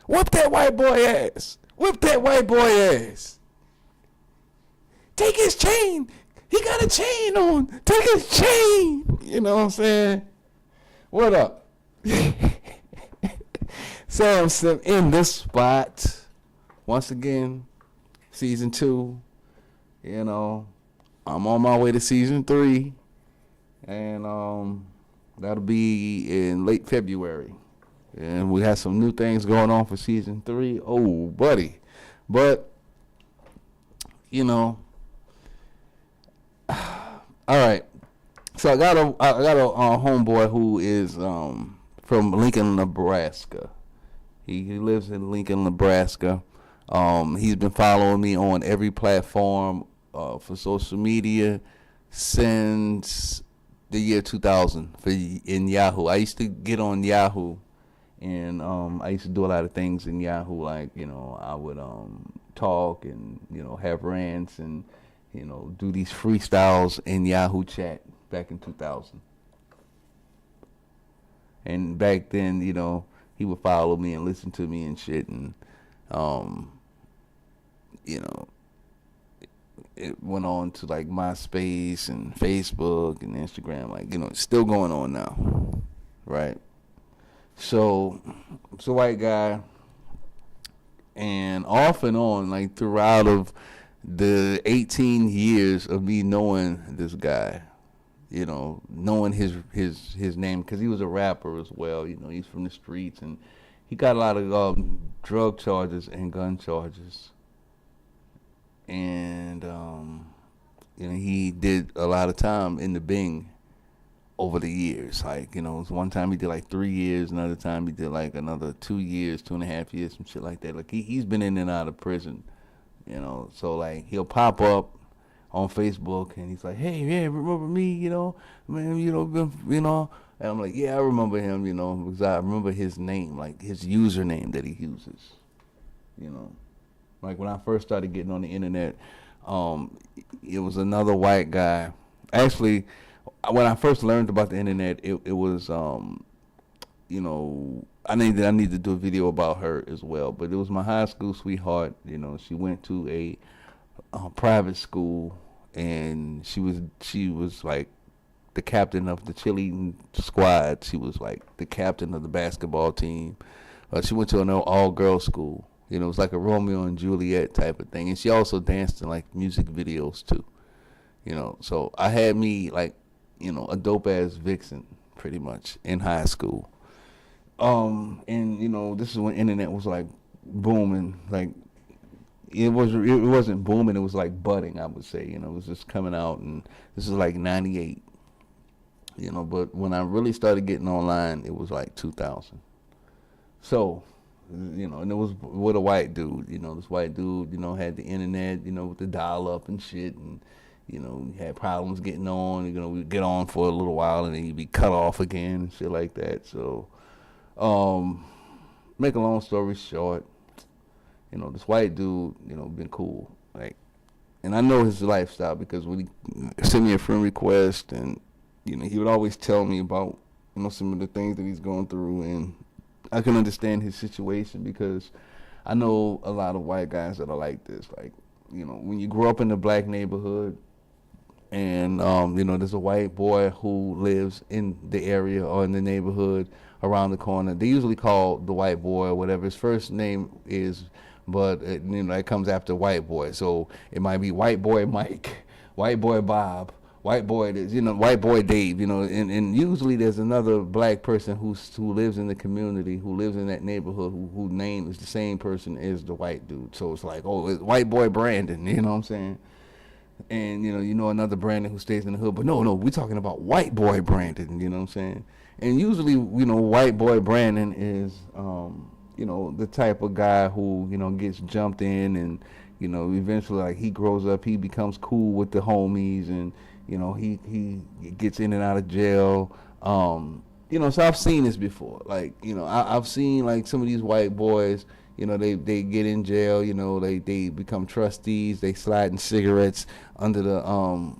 Whoop that white boy ass. Whip that white boy ass. Take his chain. He got a chain on. Take his chain. You know what I'm saying? What up? Sam in this spot. Once again, season 2. You know, I'm on my way to season 3. And that'll be in late February. And we have some new things going on for season 3. Oh, buddy. But, you know, all right. So I got a homeboy who is from Lincoln, Nebraska. He lives in Lincoln, Nebraska. He's been following me on every platform for social media since the year 2000 in Yahoo. I used to get on Yahoo, and I used to do a lot of things in Yahoo, like, you know, I would talk and, you know, have rants and, you know, do these freestyles in Yahoo chat back in 2000. And back then, you know, he would follow me and listen to me and shit, and you know, it went on to like MySpace and Facebook and Instagram, like, you know, it's still going on now, right? So it's a white guy, and off and on, like throughout of the 18 years of me knowing this guy, you know, knowing his name, because he was a rapper as well. You know, he's from the streets, and he got a lot of drug charges and gun charges. And you know, he did a lot of time in the Bing over the years. Like, you know, one time he did like 3 years, another time he did like another 2 years, 2.5 years, some shit like that. Like he's been in and out of prison, you know. So like he'll pop up on Facebook and he's like, hey, yeah, remember me, you know, man, you know, and I'm like, yeah, I remember him, you know, because I remember his name, like his username that he uses, you know. Like when I first started getting on the internet, it was another white guy. Actually, when I first learned about the internet, it was, you know, I need to do a video about her as well. But it was my high school sweetheart. You know, she went to a private school, and she was like the captain of the cheerleading squad. She was like the captain of the basketball team. She went to an all-girls school. You know, it was like a Romeo and Juliet type of thing. And she also danced in like music videos too. You know, so I had me like, you know, a dope ass vixen pretty much in high school. And you know, this is when internet was like booming. Like it wasn't booming, it was like budding, I would say. You know, it was just coming out, and this is like 98. You know, but when I really started getting online, it was like 2000. So, you know, and it was with a white dude. You know, this white dude, you know, had the internet, you know, with the dial-up and shit, and, you know, he had problems getting on. You know, we'd get on for a little while, and then he'd be cut off again and shit like that. So, make a long story short, you know, this white dude, you know, been cool. Like, and I know his lifestyle because when he sent me a friend request, and, you know, he would always tell me about, you know, some of the things that he's going through, and I can understand his situation because I know a lot of white guys that are like this. Like, you know, when you grow up in a black neighborhood and, you know, there's a white boy who lives in the area or in the neighborhood around the corner. They usually call the white boy or whatever his first name is, but, you know, it comes after white boy. So it might be white boy Mike, white boy Bob, white boy, you know, white boy Dave, you know, and usually there's another black person who lives in the community, who lives in that neighborhood, whose name is the same person as the white dude. So it's like, oh, it's white boy Brandon, you know what I'm saying? And, you know, another Brandon who stays in the hood. But no, we're talking about white boy Brandon, you know what I'm saying? And usually, you know, white boy Brandon is, you know, the type of guy who, you know, gets jumped in and, you know, eventually, like, he grows up, he becomes cool with the homies, and, you know, he gets in and out of jail. You know, so I've seen this before. Like, you know, I've seen, like, some of these white boys, you know, they get in jail, you know, they become trustees, they sliding cigarettes under the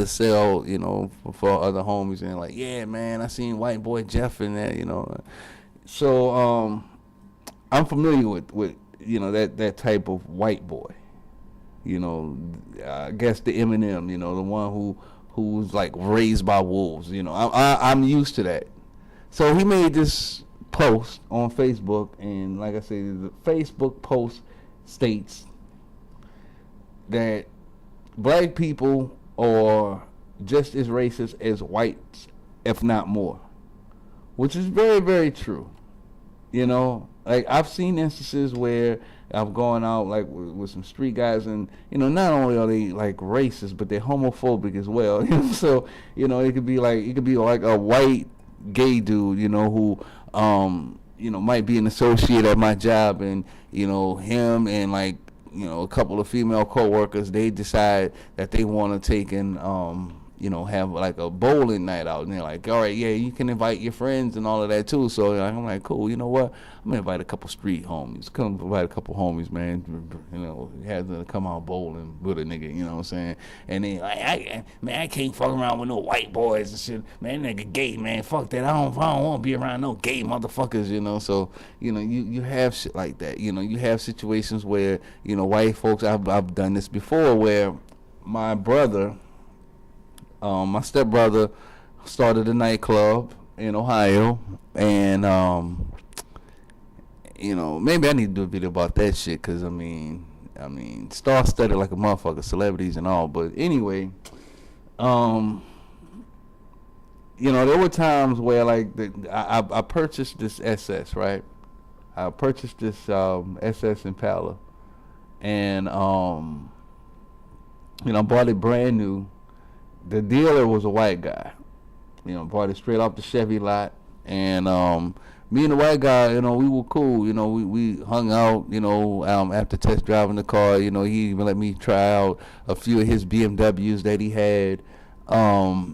cell, you know, for other homies, and like, yeah, man, I seen white boy Jeff in there, you know. So, I'm familiar with that type of white boy. I guess the Eminem, the one who's like raised by wolves. I'm used to that. So he made this post on Facebook, and like I said, the Facebook post states that black people are just as racist as whites, if not more, which is very, very true. Like I've seen instances where I've gone out like with some street guys, and not only are they like racist, but they're homophobic as well. So it could be like a white gay dude, who might be an associate at my job, and him and like a couple of female coworkers, they decide that they want to take and have like a bowling night out, and they're like, all right, yeah, you can invite your friends and all of that too. So I'm like, cool, you know what? I'm gonna invite a couple street homies. Come invite a couple homies, man. Have them come out bowling with a nigga. You know what I'm saying? And then I can't fuck around with no white boys and shit. Man, that nigga gay, man. Fuck that. I don't want to be around no gay motherfuckers. So you have shit like that. You have situations where white folks. I've done this before where my brother. My stepbrother started a nightclub in Ohio, and maybe I need to do a video about that shit, cause I mean, star-studded like a motherfucker, celebrities and all. But anyway, there were times where like I purchased this SS, right? I purchased this SS Impala, and bought it brand new. The dealer was a white guy. Bought it straight off the Chevy lot. And me and the white guy, we were cool. We hung out, after test driving the car. He even let me try out a few of his BMWs that he had.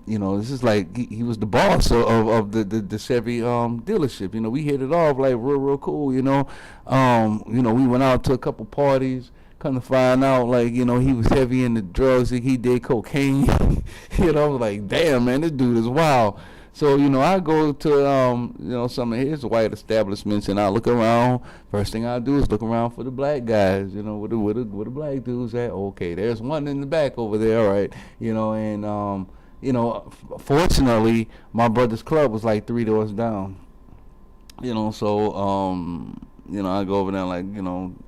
This is like he was the boss of the Chevy dealership. We hit it off like real cool. We went out to a couple parties. Come to find out, like, he was heavy into drugs. He did cocaine. Like, damn, man, this dude is wild. So, I go to, some of his white establishments, and I look around. First thing I do is look around for the black guys, where the black dudes at. Okay, there's one in the back over there, all right. Fortunately, my brother's club was like 3 doors down. I go over there, like,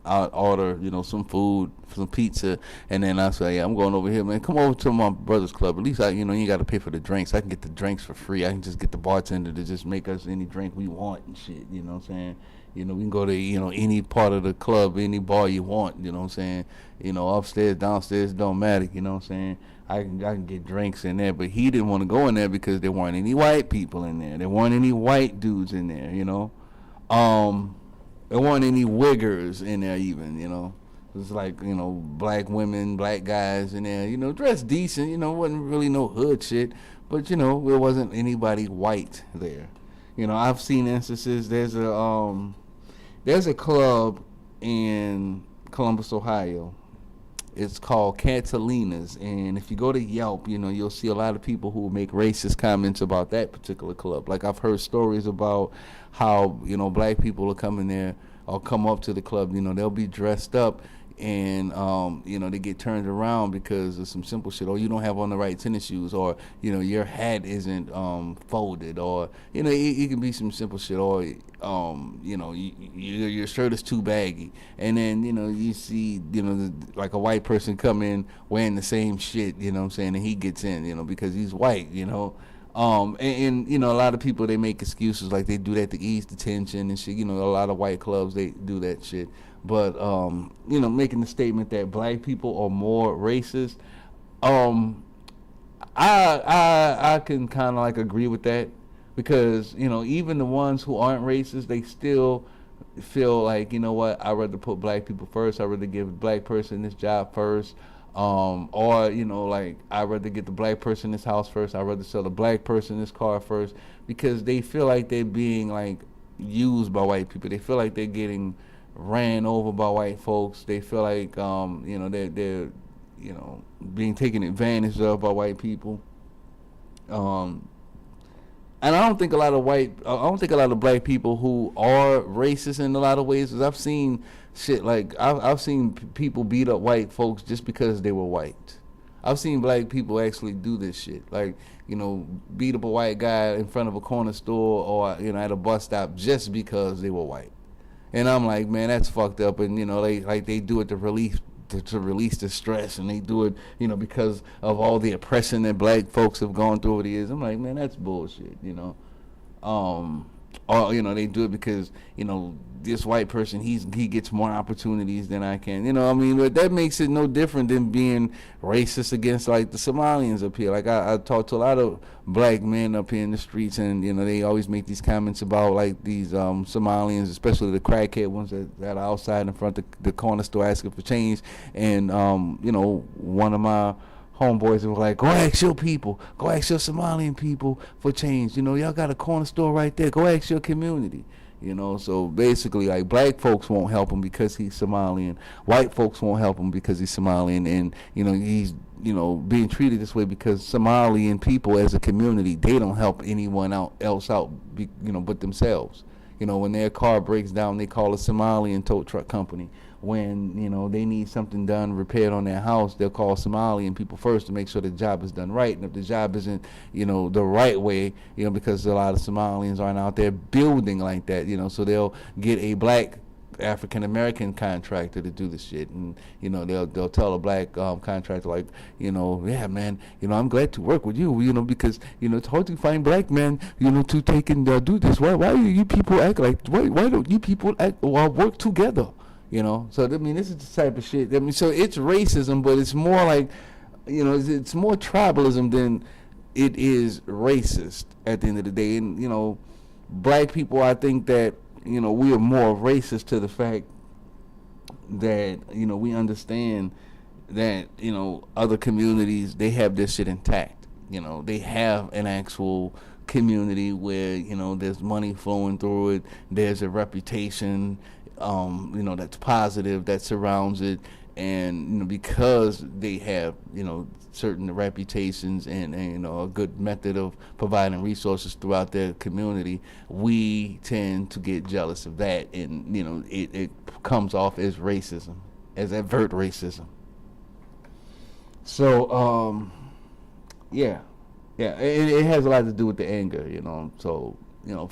I order, some food, some pizza, and then I say, yeah, I'm going over here, man. Come over to my brother's club. At least you ain't got to pay for the drinks. I can get the drinks for free. I can just get the bartender to just make us any drink we want and shit. You know what I'm saying? We can go to, any part of the club, any bar you want. You know what I'm saying? Upstairs, downstairs, don't matter. You know what I'm saying? I can get drinks in there, but he didn't want to go in there because there weren't any white people in there. There weren't any white dudes in there. There weren't any wiggers in there even, It was like, black women, black guys in there, dressed decent, wasn't really no hood shit. But, there wasn't anybody white there. I've seen instances. There's a club in Columbus, Ohio. It's called Catalina's, and if you go to Yelp, you'll see a lot of people who make racist comments about that particular club. Like, I've heard stories about how, black people will come in there or come up to the club, they'll be dressed up, and they get turned around because of some simple shit, or you don't have on the right tennis shoes, or your hat isn't folded, or it can be some simple shit, or your shirt is too baggy, and then you see like a white person come in wearing the same shit, and he gets in, because he's white, and a lot of people, they make excuses like they do that to ease the tension and shit. A lot of white clubs, they do that shit. But making the statement that black people are more racist, I can kind of like agree with that, because even the ones who aren't racist, they still feel like, what, I'd rather put black people first. I'd rather give a black person this job first. Or like, I'd rather get the black person this house first. I'd rather sell the black person this car first, because they feel like they're being like used by white people. They feel like they're getting ran over by white folks. They feel like they're being taken advantage of by white people. And and I don't think a lot of black people who are racist in a lot of ways. Cause I've seen shit like I've seen people beat up white folks just because they were white. I've seen black people actually do this shit, like, you know, beat up a white guy in front of a corner store or, you know, at a bus stop just because they were white. And I'm like, man, that's fucked up. And, you know, they do it to release the stress, and they do it, you know, because of all the oppression that black folks have gone through over the years. I'm like, man, that's bullshit, you know. Or, you know, they do it because, you know, this white person, he gets more opportunities than I can. You know, I mean, but that makes it no different than being racist against, like, the Somalians up here. Like, I talk to a lot of black men up here in the streets, and, you know, they always make these comments about, like, these Somalians, especially the crackhead ones that are outside in front of the corner store asking for change. And, you know, one of my homeboys were like, go ask your people, go ask your Somalian people for change. You know, y'all got a corner store right there. Go ask your community. You know, so basically, like, black folks won't help him because he's Somalian. White folks won't help him because he's Somalian, and, you know, he's, you know, being treated this way because Somalian people as a community, they don't help anyone else out, you know, but themselves. You know, when their car breaks down, they call a Somalian tow truck company. When, you know, they need something done, repaired on their house, they'll call Somalian people first to make sure the job is done right. And if the job isn't, you know, the right way, you know, because a lot of Somalians aren't out there building like that, you know, so they'll get a black African American contractor to do the shit, and, you know, they'll tell a black contractor, like, you know, yeah, man, you know, I'm glad to work with you, you know, because, you know, it's hard to find black men, you know, to take and do this. Why do you people act like, why don't you people work together? You know, so I mean, this is the type of shit. I mean, so it's racism, but it's more like, you know, it's more tribalism than it is racist at the end of the day. And, you know, black people, I think that, you know, we are more racist to the fact that, you know, we understand that, you know, other communities, they have this shit intact. You know, they have an actual community where, you know, there's money flowing through it, there's a reputation, you know, that's positive, that surrounds it. And, you know, because they have, you know, certain reputations and, you know, a good method of providing resources throughout their community, we tend to get jealous of that. And, you know, it comes off as racism, as overt racism. So, yeah, it has a lot to do with the anger, you know. So, you know,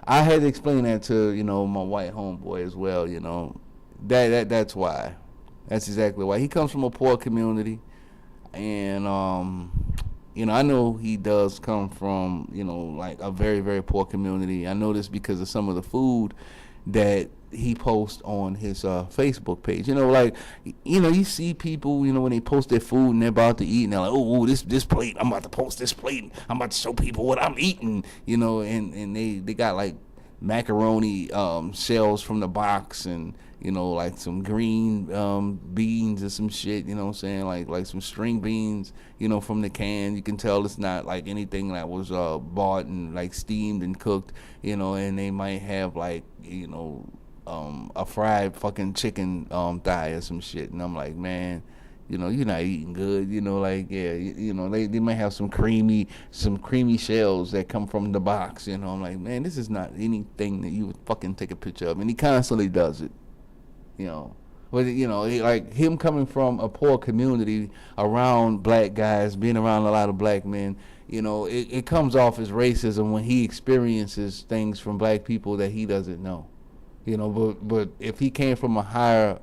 I had to explain that to, you know, my white homeboy as well, you know. That's why. That's exactly why. He comes from a poor community, and, you know, I know he does come from, you know, like a very, very poor community. I know this because of some of the food that he posts on his Facebook page. You know, like, you know, you see people, you know, when they post their food and they're about to eat, and they're like, oh, this plate, I'm about to post this plate, I'm about to show people what I'm eating, you know, and they got, like, macaroni shells from the box, and, you know, like some green beans or some shit, you know what I'm saying, like some string beans, you know, from the can. You can tell it's not like anything that was bought and, like, steamed and cooked, you know. And they might have, like, you know, a fried fucking chicken thigh or some shit. And I'm like, man, you know, you're not eating good, you know, like, yeah, you know, they might have some creamy shells that come from the box, you know. I'm like, man, this is not anything that you would fucking take a picture of. And he constantly does it, you know. But, you know, like, him coming from a poor community around black guys, being around a lot of black men, you know, it comes off as racism when he experiences things from black people that he doesn't know, you know. But if he came from a higher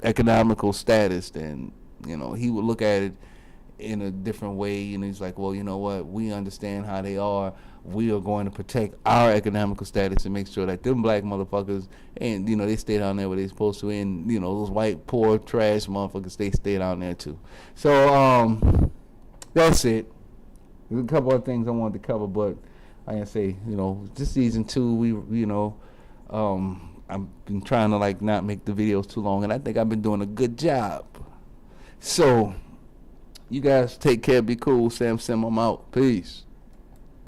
economical status, then, you know, he would look at it in a different way. And he's like, well, you know what, we understand how they are. We are going to protect our economical status and make sure that them black motherfuckers, and, you know, they stay down there where they're supposed to, and, you know, those white poor trash motherfuckers, they stay down there too. So that's it. There's a couple of things I wanted to cover, but like I say, you know, this season 2, we, you know, I've been trying to, like, not make the videos too long, and I think I've been doing a good job. So, you guys take care, be cool. Sam, I'm out. Peace.